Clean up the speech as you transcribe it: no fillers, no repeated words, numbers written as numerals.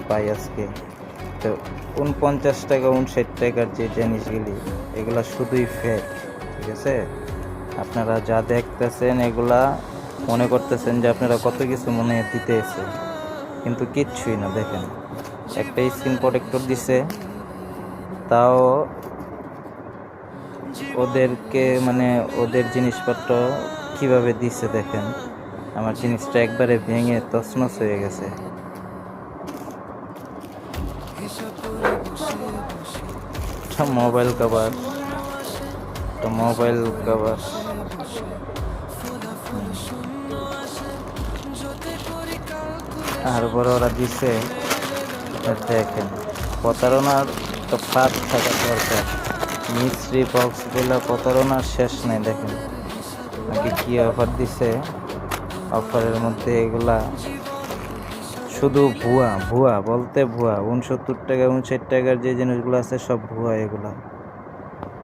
পাই আজকে। তো 49 টাকা 59 টাকার যে জিনিসগুলি এগুলা শুধুই ফেক, ঠিক আছে? আপনারা যা দেখতেছেন এগুলা মনে করতেছেন যে আপনারা কত কিছু মনে দিতেছে, কিন্তু কিচ্ছুই না। দেখেন, একটা স্ক্রিন প্রোটেক্টর দিছে, তাও ওদেরকে মানে ওদের জিনিসপত্র কিভাবে দিছে দেখেন। আমার জিনিসটা একবারে ভেঙে তছনছ হয়ে গেছে। মোবাইল কভার, মোবাইল কভার আর বড় ওরা দিছে। দেখেন, প্রতারণার তো ফাঁদ থাকা দরকার। মিস্ট্রি বক্সগুলো প্রতারণার শেষ নেই। দেখেন নাকি কি অফার দিছে, অফারের মধ্যে এগুলা শুধু ভুয়া। ভুয়া বলতে ভুয়া। 69 টাকা 59 টাকার যে জিনিসগুলো আছে সব ভুয়া এগুলা।